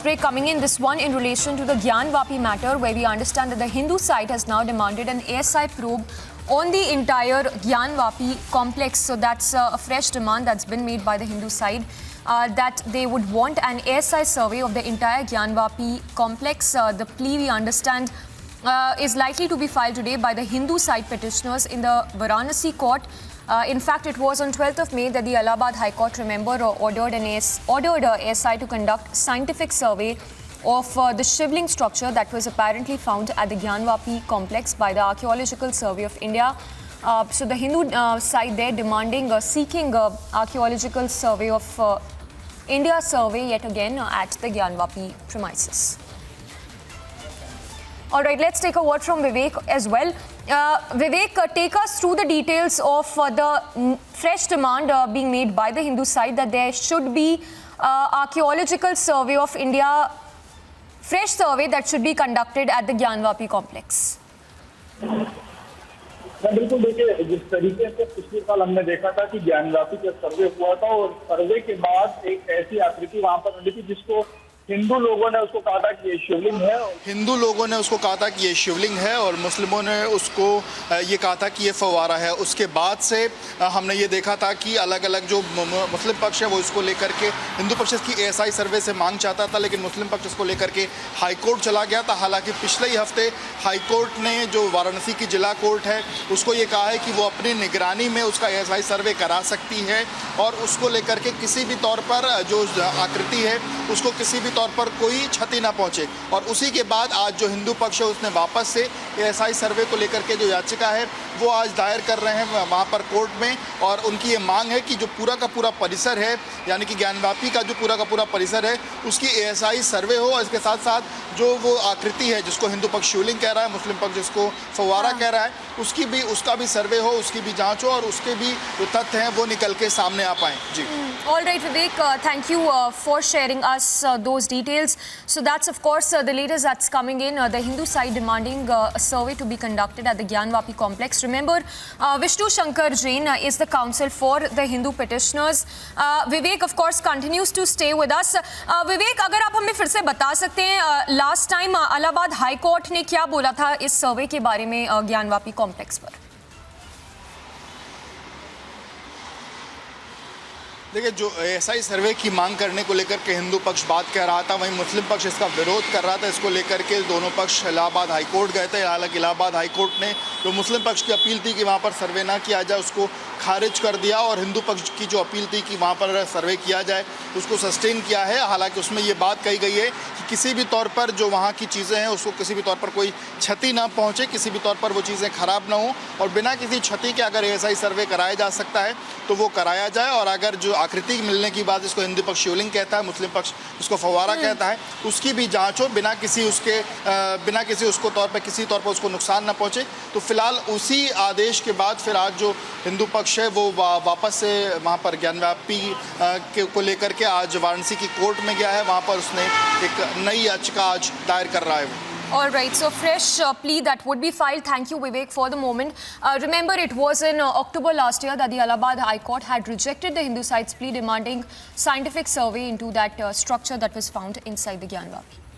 Break coming in, this one in relation to the Gyan Vapi matter, where we understand that the Hindu side has now demanded an ASI probe on the entire Gyan Vapi complex. So that's a fresh demand that's been made by the Hindu side, that they would want an ASI survey of the entire Gyan Vapi complex. The plea, we understand, is likely to be filed today by the Hindu side petitioners in the Varanasi court. In fact, it was on 12th of May that the Allahabad High Court, remember, ordered ASI to conduct scientific survey of the shivling structure that was apparently found at the Gyan Vapi complex by the Archaeological Survey of India. So the Hindu side there demanding, seeking Archaeological Survey of India survey yet again at the Gyan Vapi premises. All right, let's take a word from Vivek as well. Vivek, take us through the details of the fresh demand being made by the Hindu side that there should be Archaeological Survey of India, fresh survey that should be conducted at the Gyan Vapi complex. बिल्कुल देखिए, जिस तरीके से पिछले साल हमने देखा था कि ज्ञान वापी का सर्वे हुआ था और सर्वे के बाद एक ऐसी आकृति वहां पर मिली थी जिसको हिंदू लोगों ने उसको कहा था कि ये शिवलिंग है। हिंदू लोगों ने उसको कहा था कि ये शिवलिंग है और मुस्लिमों ने उसको ये कहा था कि ये फव्वारा है। उसके बाद से हमने ये देखा था कि अलग अलग जो मुस्लिम पक्ष है वो इसको लेकर के हिंदू पक्ष की एएसआई सर्वे से मांग चाहता था, लेकिन मुस्लिम पक्ष इसको लेकर के हाई कोर्ट चला गया था। हालांकि पिछले ही हफ्ते हाई कोर्ट ने जो वाराणसी की जिला कोर्ट है उसको ये कहा है कि वो अपनी निगरानी में उसका एएसआई सर्वे करा सकती है और उसको लेकर के किसी भी तौर पर जो आकृति है उसको किसी भी तौर पर कोई क्षति ना पहुंचे। और उसी के बाद आज जो हिंदू पक्ष है उसने वापस से एएसआई सर्वे को लेकर के जो याचिका है वो आज दायर कर रहे हैं वहां पर कोर्ट में, और उनकी ये मांग है कि जो पूरा का पूरा परिसर है, यानी कि ज्ञान वापी का जो पूरा का पूरा परिसर है उसकी एएसआई सर्वे हो। और इसके साथ साथ जो वो आकृति है जिसको हिंदू पक्ष शिवलिंग कह रहा है, मुस्लिम पक्ष जिसको फव्वारा कह रहा है, उसका भी सर्वे हो, उसकी भी जांच हो और उसके भी जो तथ्य हैं वो निकल के सामने आ पाएँ। जी। All right, Vivek, thank you for sharing us those details. So that's, of course, the latest that's coming in. The Hindu side demanding a survey to be conducted at the Gyan Vapi complex. Remember, Vishnu Shankar Jain is the counsel for the Hindu petitioners. Vivek, of course, continues to stay with us. Vivek, अगर आप हमें फिर से बता सकते हैं, last time Allahabad high court ने क्या बोला था इस सर्वे के बारे में ज्ञान वापी कॉम्प्लेक्स पर? देखिए, जो एएसआई सर्वे की मांग करने को लेकर के हिंदू पक्ष बात कह रहा था, वहीं मुस्लिम पक्ष इसका विरोध कर रहा था। इसको लेकर के दोनों पक्ष इलाहाबाद हाई कोर्ट गए थे। हालांकि इलाहाबाद हाई कोर्ट ने जो मुस्लिम पक्ष की अपील थी कि वहां पर सर्वे ना किया जाए उसको खारिज कर दिया, और हिंदू पक्ष की जो अपील थी कि वहां पर सर्वे किया जाए उसको सस्टेन किया है। हालांकि उसमें ये बात कही गई है कि किसी भी तौर पर जो वहाँ की चीज़ें हैं उसको किसी भी तौर पर कोई क्षति ना पहुँचे, किसी भी तौर पर वो चीज़ें खराब ना हो, और बिना किसी क्षति के अगर एएसआई सर्वे कराया जा सकता है तो वो कराया जाए। और अगर जो आकृति मिलने की बात, जिसको हिंदू पक्ष शिवलिंग कहता है, मुस्लिम पक्ष उसको फव्वारा कहता है, उसकी भी जांच हो बिना किसी उसको तौर पर किसी तौर पर उसको नुकसान ना पहुंचे। तो फिलहाल उसी आदेश के बाद फिर आज जो हिंदू पक्ष है वो वापस से वहां पर ज्ञान वापी को लेकर के आज वाराणसी की कोर्ट में गया है। वहां पर उसने एक नई याचिका आज दायर कर रहा है। All right, so fresh plea that would be filed. Thank you, Vivek, for the moment. Remember, it was in October last year that the Allahabad High Court had rejected the Hindu side's plea demanding scientific survey into that structure that was found inside the Gyan Vapi.